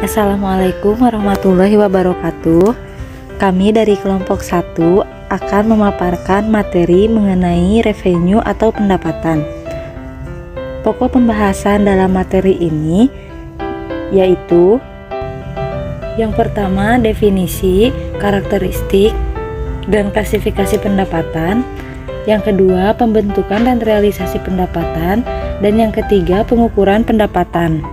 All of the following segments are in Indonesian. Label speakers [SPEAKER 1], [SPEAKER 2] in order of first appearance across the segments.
[SPEAKER 1] Assalamualaikum warahmatullahi wabarakatuh. Kami dari kelompok 1 akan memaparkan materi mengenai revenue atau pendapatan. Pokok pembahasan dalam materi ini yaitu yang pertama, definisi, karakteristik, dan klasifikasi pendapatan. Yang kedua, pembentukan dan realisasi pendapatan. Dan yang ketiga, pengukuran pendapatan.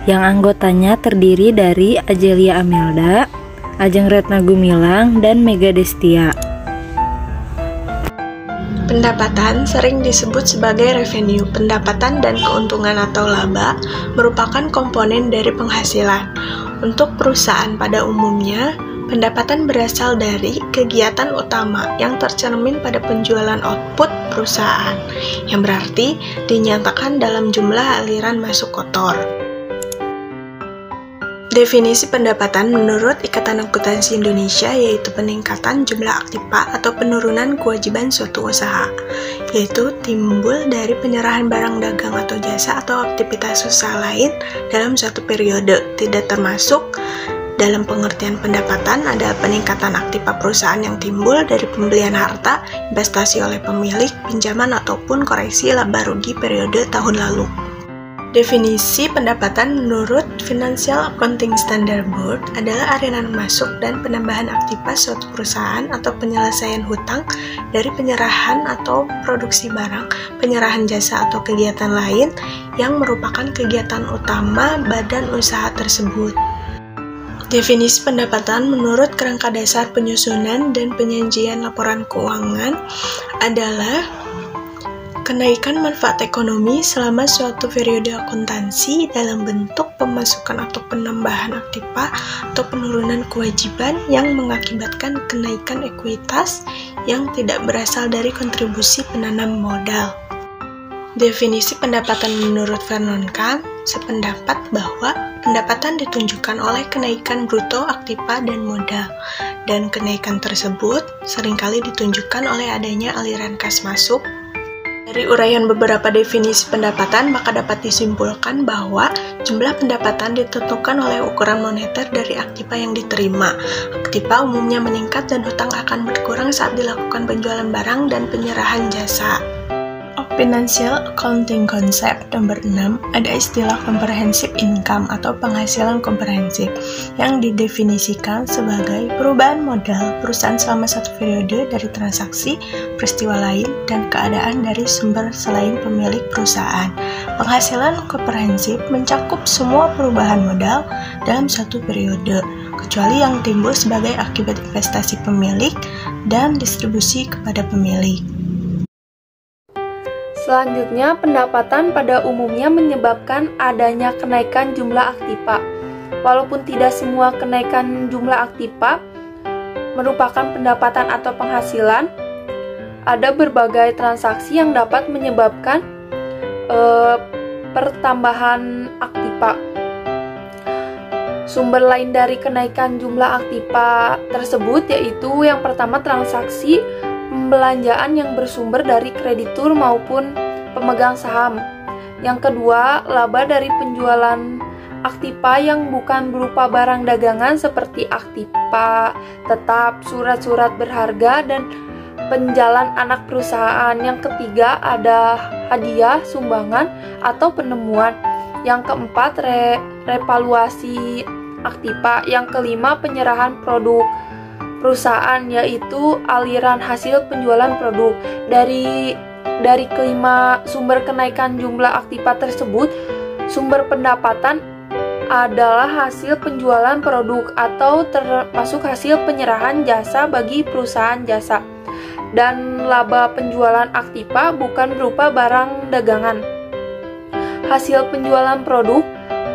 [SPEAKER 1] Yang anggotanya terdiri dari Ajelia Amelda, Ajeng Retna Gumilang, dan Mega Destia.
[SPEAKER 2] Pendapatan sering disebut sebagai revenue. Pendapatan dan keuntungan atau laba merupakan komponen dari penghasilan. Untuk perusahaan pada umumnya, pendapatan berasal dari kegiatan utama yang tercermin pada penjualan output perusahaan, yang berarti dinyatakan dalam jumlah aliran masuk kotor. Definisi pendapatan menurut Ikatan Akuntansi Indonesia yaitu peningkatan jumlah aktiva atau penurunan kewajiban suatu usaha, yaitu timbul dari penyerahan barang dagang atau jasa atau aktivitas usaha lain dalam suatu periode. Tidak termasuk dalam pengertian pendapatan adalah peningkatan aktiva perusahaan yang timbul dari pembelian harta, investasi oleh pemilik, pinjaman ataupun koreksi laba rugi periode tahun lalu. Definisi pendapatan menurut Financial Accounting Standard Board adalah aliran masuk dan penambahan aktiva suatu perusahaan atau penyelesaian hutang dari penyerahan atau produksi barang, penyerahan jasa atau kegiatan lain yang merupakan kegiatan utama badan usaha tersebut. Definisi pendapatan menurut Kerangka Dasar Penyusunan dan Penyajian Laporan Keuangan adalah kenaikan manfaat ekonomi selama suatu periode akuntansi dalam bentuk pemasukan atau penambahan aktiva atau penurunan kewajiban yang mengakibatkan kenaikan ekuitas yang tidak berasal dari kontribusi penanam modal. Definisi pendapatan menurut Vernon Kahn sependapat bahwa pendapatan ditunjukkan oleh kenaikan bruto aktiva dan modal, dan kenaikan tersebut seringkali ditunjukkan oleh adanya aliran kas masuk. Dari uraian beberapa definisi pendapatan, maka dapat disimpulkan bahwa jumlah pendapatan ditentukan oleh ukuran moneter dari aktiva yang diterima. Aktiva umumnya meningkat dan hutang akan berkurang saat dilakukan penjualan barang dan penyerahan jasa. Financial Accounting Concept nomor 6 ada istilah comprehensive income atau penghasilan komprehensif yang didefinisikan sebagai perubahan modal perusahaan selama satu periode dari transaksi, peristiwa lain, dan keadaan dari sumber selain pemilik perusahaan. Penghasilan komprehensif mencakup semua perubahan modal dalam satu periode, kecuali yang timbul sebagai akibat investasi pemilik dan distribusi kepada pemilik.
[SPEAKER 3] Selanjutnya, pendapatan pada umumnya menyebabkan adanya kenaikan jumlah aktiva. Walaupun tidak semua kenaikan jumlah aktiva merupakan pendapatan atau penghasilan, ada berbagai transaksi yang dapat menyebabkan pertambahan aktiva. Sumber lain dari kenaikan jumlah aktiva tersebut yaitu yang pertama transaksi pembelanjaan yang bersumber dari kreditur maupun pemegang saham. Yang kedua, laba dari penjualan aktiva yang bukan berupa barang dagangan seperti aktiva tetap, surat-surat berharga, dan penjalan anak perusahaan. Yang ketiga, ada hadiah, sumbangan, atau penemuan. Yang keempat, revaluasi aktiva. Yang kelima, penyerahan produk perusahaan, yaitu aliran hasil penjualan produk. Dari kelima sumber kenaikan jumlah aktiva tersebut, sumber pendapatan adalah hasil penjualan produk atau termasuk hasil penyerahan jasa bagi perusahaan jasa, dan laba penjualan aktiva bukan berupa barang dagangan. Hasil penjualan produk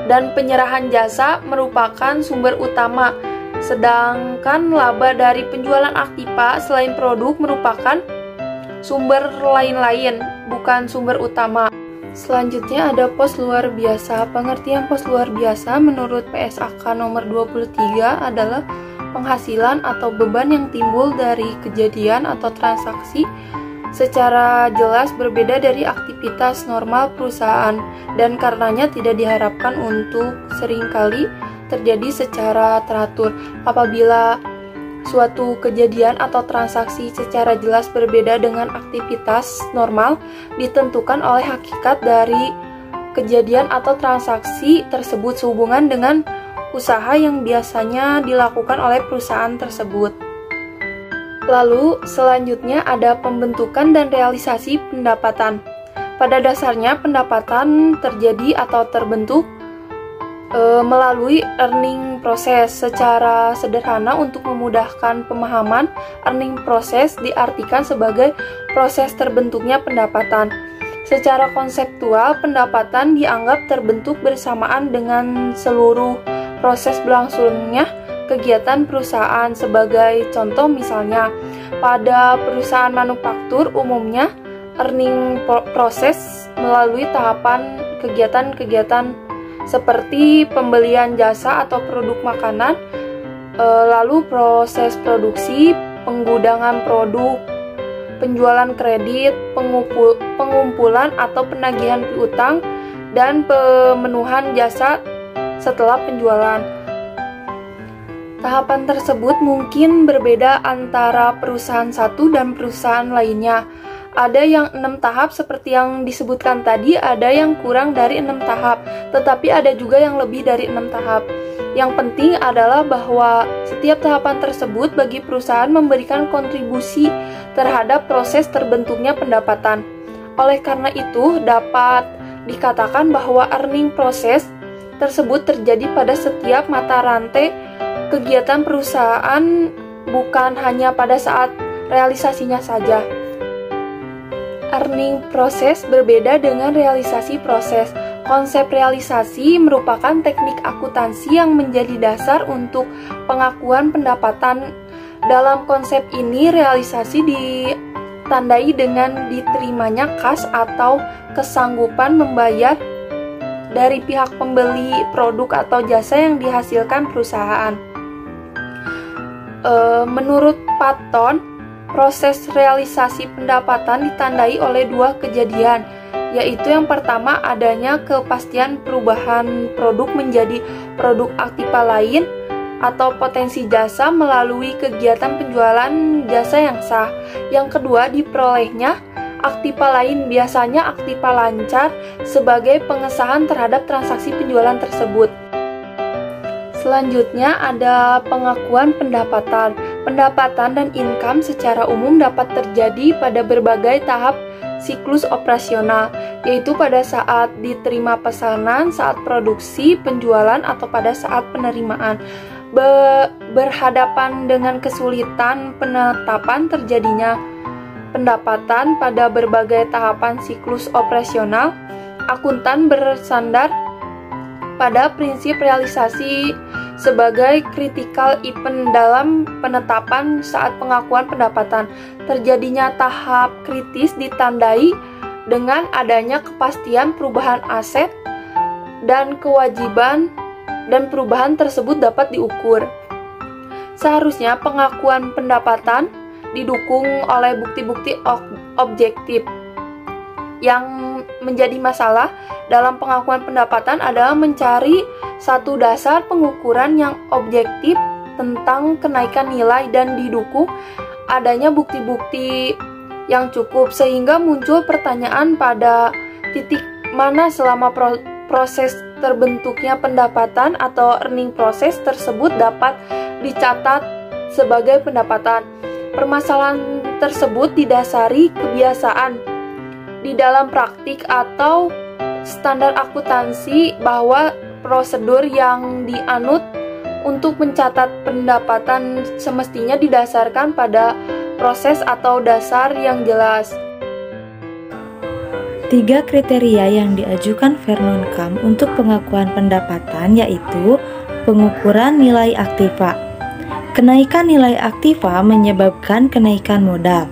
[SPEAKER 3] dan penyerahan jasa merupakan sumber utama, sedangkan laba dari penjualan aktiva selain produk merupakan sumber lain-lain, bukan sumber utama. Selanjutnya ada pos luar biasa. Pengertian pos luar biasa menurut PSAK nomor 23 adalah penghasilan atau beban yang timbul dari kejadian atau transaksi secara jelas berbeda dari aktivitas normal perusahaan dan karenanya tidak diharapkan untuk seringkali terjadi secara teratur. Apabila suatu kejadian atau transaksi secara jelas berbeda dengan aktivitas normal ditentukan oleh hakikat dari kejadian atau transaksi tersebut sehubungan dengan usaha yang biasanya dilakukan oleh perusahaan tersebut. Lalu, selanjutnya ada pembentukan dan realisasi pendapatan. Pada dasarnya, pendapatan terjadi atau terbentuk melalui earning process. Secara sederhana untuk memudahkan pemahaman, earning process diartikan sebagai proses terbentuknya pendapatan. Secara konseptual, pendapatan dianggap terbentuk bersamaan dengan seluruh proses berlangsungnya kegiatan perusahaan. Sebagai contoh misalnya, pada perusahaan manufaktur umumnya earning process melalui tahapan kegiatan-kegiatan seperti pembelian jasa atau produk makanan, lalu proses produksi, penggudangan produk, penjualan kredit, pengumpulan atau penagihan piutang, dan pemenuhan jasa setelah penjualan. Tahapan tersebut mungkin berbeda antara perusahaan satu dan perusahaan lainnya. Ada yang 6 tahap seperti yang disebutkan tadi, ada yang kurang dari 6 tahap, tetapi ada juga yang lebih dari 6 tahap. Yang penting adalah bahwa setiap tahapan tersebut bagi perusahaan memberikan kontribusi terhadap proses terbentuknya pendapatan. Oleh karena itu, dapat dikatakan bahwa earning process tersebut terjadi pada setiap mata rantai kegiatan perusahaan, bukan hanya pada saat realisasinya saja. Earning process berbeda dengan realisasi proses. Konsep realisasi merupakan teknik akuntansi yang menjadi dasar untuk pengakuan pendapatan. Dalam konsep ini, realisasi ditandai dengan diterimanya kas atau kesanggupan membayar dari pihak pembeli produk atau jasa yang dihasilkan perusahaan. Menurut Patton, proses realisasi pendapatan ditandai oleh 2 kejadian, yaitu yang pertama adanya kepastian perubahan produk menjadi produk aktiva lain atau potensi jasa melalui kegiatan penjualan jasa yang sah. Yang kedua, diperolehnya aktiva lain, biasanya aktiva lancar, sebagai pengesahan terhadap transaksi penjualan tersebut. Selanjutnya ada pengakuan pendapatan. Pendapatan dan income secara umum dapat terjadi pada berbagai tahap siklus operasional, yaitu pada saat diterima pesanan, saat produksi, penjualan, atau pada saat penerimaan. Berhadapan dengan kesulitan penetapan terjadinya pendapatan pada berbagai tahapan siklus operasional, akuntan bersandar pada prinsip realisasi sebagai critical event dalam penetapan saat pengakuan pendapatan. Terjadinya tahap kritis ditandai dengan adanya kepastian perubahan aset dan kewajiban, dan perubahan tersebut dapat diukur. Seharusnya pengakuan pendapatan didukung oleh bukti-bukti objektif. Yang menjadi masalah dalam pengakuan pendapatan adalah mencari satu dasar pengukuran yang objektif tentang kenaikan nilai dan didukung adanya bukti-bukti yang cukup, sehingga muncul pertanyaan pada titik mana selama proses terbentuknya pendapatan atau earning process tersebut dapat dicatat sebagai pendapatan. Permasalahan tersebut didasari kebiasaan di dalam praktik atau standar akuntansi bahwa prosedur yang dianut untuk mencatat pendapatan semestinya didasarkan pada proses atau dasar yang jelas.
[SPEAKER 1] 3 kriteria yang diajukan Vernon Kam untuk pengakuan pendapatan yaitu pengukuran nilai aktiva. Kenaikan nilai aktiva menyebabkan kenaikan modal.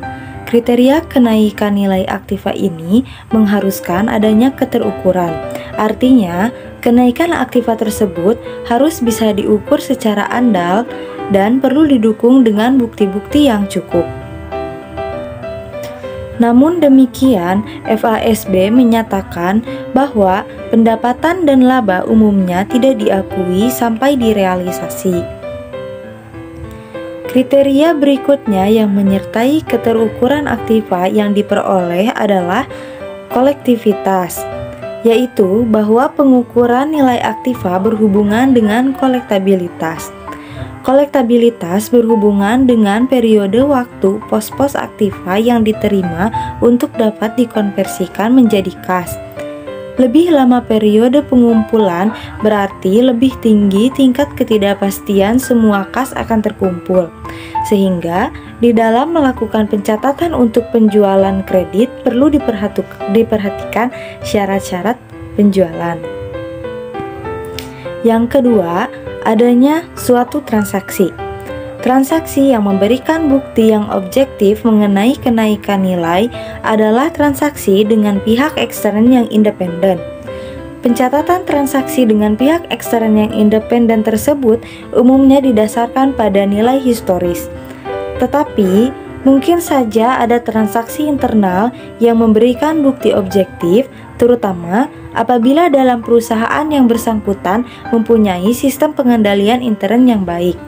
[SPEAKER 1] Kriteria kenaikan nilai aktiva ini mengharuskan adanya keterukuran. Artinya, kenaikan aktiva tersebut harus bisa diukur secara andal dan perlu didukung dengan bukti-bukti yang cukup. Namun demikian, FASB menyatakan bahwa pendapatan dan laba umumnya tidak diakui sampai direalisasi. Kriteria berikutnya yang menyertai keterukuran aktiva yang diperoleh adalah kolektivitas, yaitu bahwa pengukuran nilai aktiva berhubungan dengan kolektabilitas. Kolektabilitas berhubungan dengan periode waktu pos-pos aktiva yang diterima untuk dapat dikonversikan menjadi kas. Lebih lama periode pengumpulan berarti lebih tinggi tingkat ketidakpastian semua kas akan terkumpul. Sehingga di dalam melakukan pencatatan untuk penjualan kredit perlu diperhatikan syarat-syarat penjualan. Yang kedua, adanya suatu transaksi. Transaksi yang memberikan bukti yang objektif mengenai kenaikan nilai adalah transaksi dengan pihak ekstern yang independen. Pencatatan transaksi dengan pihak ekstern yang independen tersebut umumnya didasarkan pada nilai historis. Tetapi, mungkin saja ada transaksi internal yang memberikan bukti objektif, terutama apabila dalam perusahaan yang bersangkutan mempunyai sistem pengendalian intern yang baik.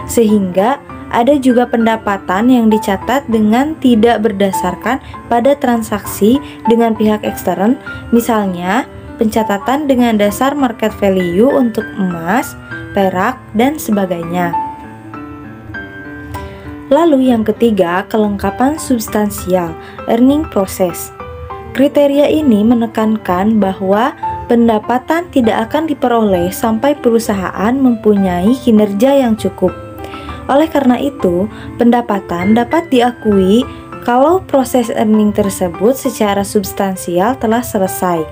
[SPEAKER 1] Sehingga ada juga pendapatan yang dicatat dengan tidak berdasarkan pada transaksi dengan pihak ekstern, misalnya pencatatan dengan dasar market value untuk emas, perak, dan sebagainya. Lalu yang ketiga, kelengkapan substansial, earning process. Kriteria ini menekankan bahwa pendapatan tidak akan diperoleh sampai perusahaan mempunyai kinerja yang cukup. Oleh karena itu, pendapatan dapat diakui kalau proses earning tersebut secara substansial telah selesai.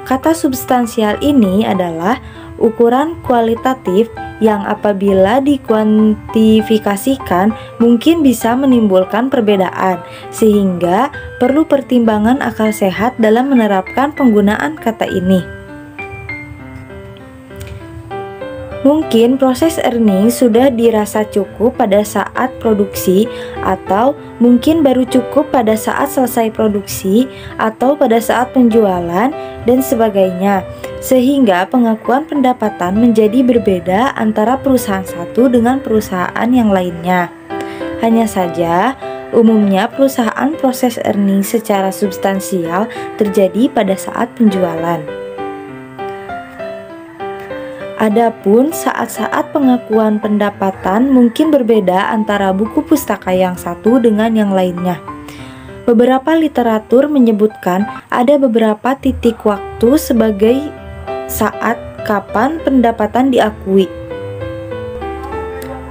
[SPEAKER 1] Kata substansial ini adalah ukuran kualitatif yang apabila dikuantifikasikan mungkin bisa menimbulkan perbedaan, sehingga perlu pertimbangan akal sehat dalam menerapkan penggunaan kata ini. Mungkin proses earning sudah dirasa cukup pada saat produksi, atau mungkin baru cukup pada saat selesai produksi, atau pada saat penjualan, dan sebagainya. Sehingga pengakuan pendapatan menjadi berbeda antara perusahaan satu dengan perusahaan yang lainnya. Hanya saja, umumnya perusahaan proses earning secara substansial terjadi pada saat penjualan. Adapun saat-saat pengakuan pendapatan mungkin berbeda antara buku pustaka yang satu dengan yang lainnya. Beberapa literatur menyebutkan ada beberapa titik waktu sebagai saat kapan pendapatan diakui.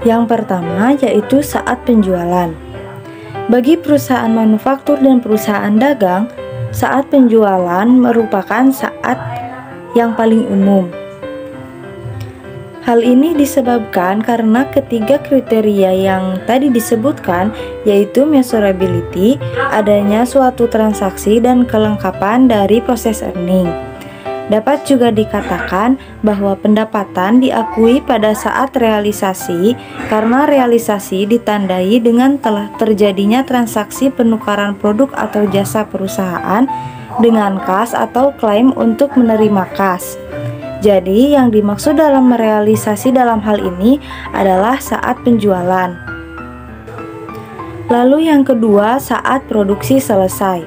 [SPEAKER 1] Yang pertama yaitu saat penjualan. Bagi perusahaan manufaktur dan perusahaan dagang, saat penjualan merupakan saat yang paling umum. Hal ini disebabkan karena ketiga kriteria yang tadi disebutkan, yaitu measurability, adanya suatu transaksi, dan kelengkapan dari proses earning. Dapat juga dikatakan bahwa pendapatan diakui pada saat realisasi karena realisasi ditandai dengan telah terjadinya transaksi penukaran produk atau jasa perusahaan dengan kas atau klaim untuk menerima kas. Jadi, yang dimaksud dalam merealisasi dalam hal ini adalah saat penjualan. Lalu yang kedua, saat produksi selesai.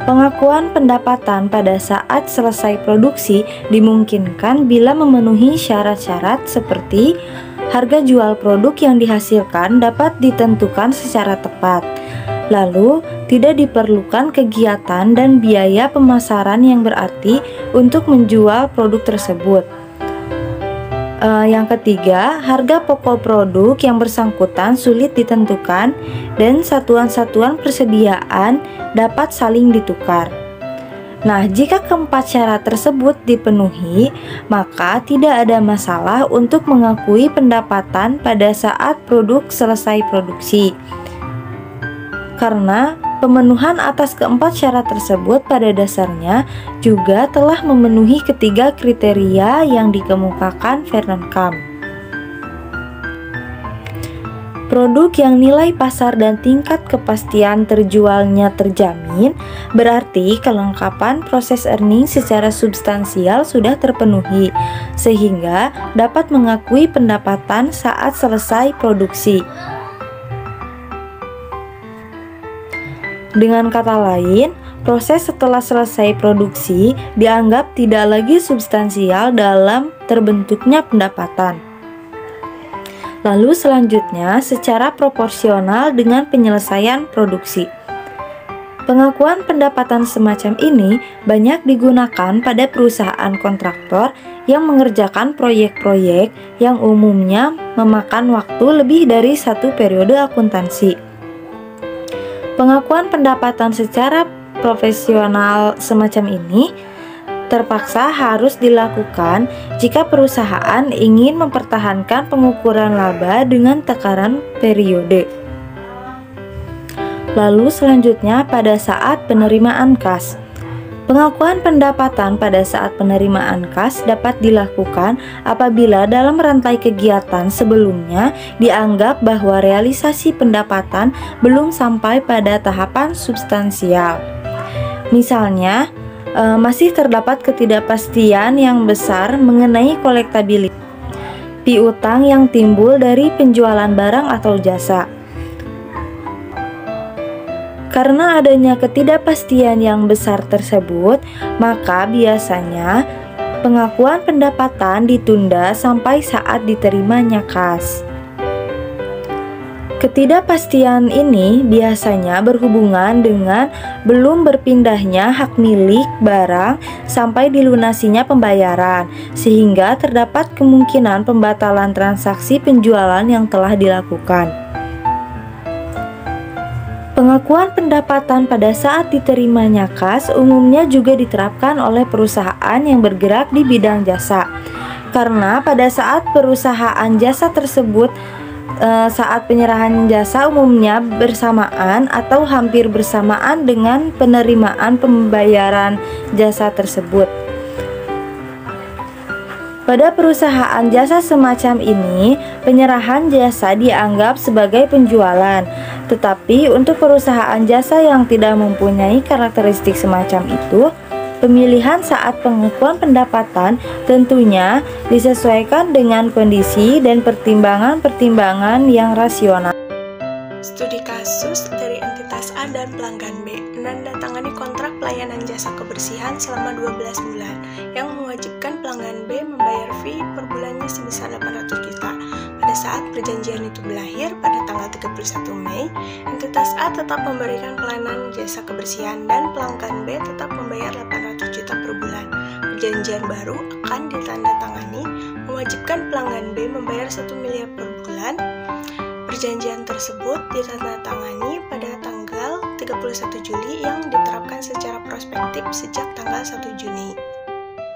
[SPEAKER 1] Pengakuan pendapatan pada saat selesai produksi dimungkinkan bila memenuhi syarat-syarat seperti harga jual produk yang dihasilkan dapat ditentukan secara tepat. Lalu, tidak diperlukan kegiatan dan biaya pemasaran yang berarti untuk menjual produk tersebut. Yang ketiga, harga pokok produk yang bersangkutan sulit ditentukan dan satuan-satuan persediaan dapat saling ditukar. Nah, jika keempat syarat tersebut dipenuhi, maka tidak ada masalah untuk mengakui pendapatan pada saat produk selesai produksi. Karena pemenuhan atas keempat syarat tersebut pada dasarnya juga telah memenuhi ketiga kriteria yang dikemukakan Vernon Camp. Produk yang nilai pasar dan tingkat kepastian terjualnya terjamin, berarti kelengkapan proses earning secara substansial sudah terpenuhi, sehingga dapat mengakui pendapatan saat selesai produksi. Dengan kata lain, proses setelah selesai produksi dianggap tidak lagi substansial dalam terbentuknya pendapatan. Lalu selanjutnya, secara proporsional dengan penyelesaian produksi. Pengakuan pendapatan semacam ini banyak digunakan pada perusahaan kontraktor yang mengerjakan proyek-proyek yang umumnya memakan waktu lebih dari satu periode akuntansi. Pengakuan pendapatan secara profesional semacam ini terpaksa harus dilakukan jika perusahaan ingin mempertahankan pengukuran laba dengan takaran periode. Lalu selanjutnya pada saat penerimaan kas. Pengakuan pendapatan pada saat penerimaan kas dapat dilakukan apabila dalam rantai kegiatan sebelumnya dianggap bahwa realisasi pendapatan belum sampai pada tahapan substansial. Misalnya, masih terdapat ketidakpastian yang besar mengenai kolektabilitas piutang yang timbul dari penjualan barang atau jasa. Karena adanya ketidakpastian yang besar tersebut, maka biasanya pengakuan pendapatan ditunda sampai saat diterimanya kas. Ketidakpastian ini biasanya berhubungan dengan belum berpindahnya hak milik barang sampai dilunasinya pembayaran, sehingga terdapat kemungkinan pembatalan transaksi penjualan yang telah dilakukan. Pengakuan pendapatan pada saat diterimanya kas umumnya juga diterapkan oleh perusahaan yang bergerak di bidang jasa, karena pada saat perusahaan jasa tersebut saat penyerahan jasa umumnya bersamaan atau hampir bersamaan dengan penerimaan pembayaran jasa tersebut. Pada perusahaan jasa semacam ini, penyerahan jasa dianggap sebagai penjualan. Tetapi untuk perusahaan jasa yang tidak mempunyai karakteristik semacam itu, pemilihan saat pengakuan pendapatan tentunya disesuaikan dengan kondisi dan pertimbangan-pertimbangan yang rasional.
[SPEAKER 2] Studi kasus dari entitas A dan pelanggan B menandatangani kontrak pelayanan jasa kebersihan selama 12 bulan yang mewajibkan pelanggan B membayar fee per bulannya sebesar 800 juta. Pada saat perjanjian itu berakhir pada tanggal 31 Mei, entitas A tetap memberikan pelayanan jasa kebersihan dan pelanggan B tetap membayar 800 juta per bulan. Perjanjian baru akan ditandatangani mewajibkan pelanggan B membayar 1 miliar per bulan. Perjanjian tersebut ditandatangani pada tanggal 31 Juli yang diterapkan secara prospektif sejak tanggal 1 Juni.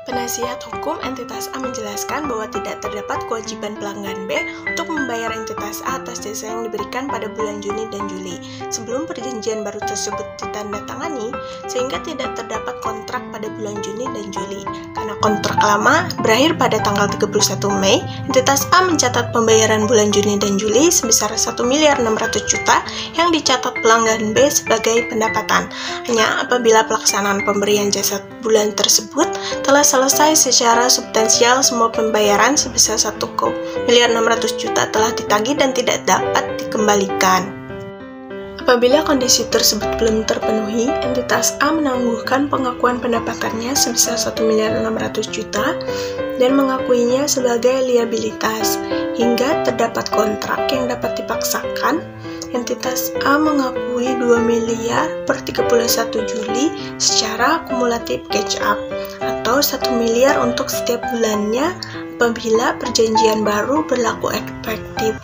[SPEAKER 2] Penasihat hukum entitas A menjelaskan bahwa tidak terdapat kewajiban pelanggan B untuk membayar entitas A atas jasa yang diberikan pada bulan Juni dan Juli sebelum perjanjian baru tersebut ditandatangani, sehingga tidak terdapat kontrak pada bulan Juni dan Juli. Karena kontrak lama berakhir pada tanggal 31 Mei, entitas A mencatat pembayaran bulan Juni dan Juli sebesar 1 miliar 600 juta yang dicatat pelanggan B sebagai pendapatan. Hanya apabila pelaksanaan pemberian jasa bulan tersebut telah selesai secara substansial, semua pembayaran sebesar 1 miliar 600 juta telah ditagih dan tidak dapat dikembalikan. Apabila kondisi tersebut belum terpenuhi, entitas A menangguhkan pengakuan pendapatannya sebesar 1 miliar 600 juta dan mengakuinya sebagai liabilitas hingga terdapat kontrak yang dapat dipaksakan. Entitas A mengakui 2 miliar per 31 Juli secara kumulatif catch up atau 1 miliar untuk setiap bulannya apabila perjanjian baru berlaku efektif.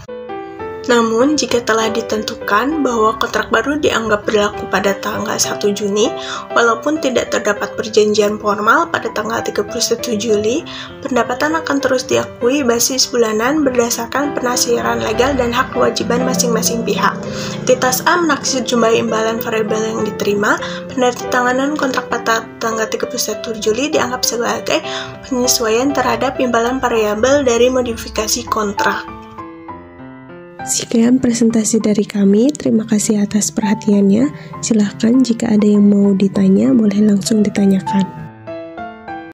[SPEAKER 2] Namun, jika telah ditentukan bahwa kontrak baru dianggap berlaku pada tanggal 1 Juni, walaupun tidak terdapat perjanjian formal pada tanggal 31 Juli, pendapatan akan terus diakui basis bulanan berdasarkan penafsiran legal dan hak kewajiban masing-masing pihak. Entitas A menaksir jumlah imbalan variabel yang diterima, penandatanganan kontrak pada tanggal 31 Juli dianggap sebagai penyesuaian terhadap imbalan variabel dari modifikasi kontrak. Sekian presentasi dari kami, terima kasih atas perhatiannya. Silahkan jika ada yang mau ditanya, boleh langsung ditanyakan.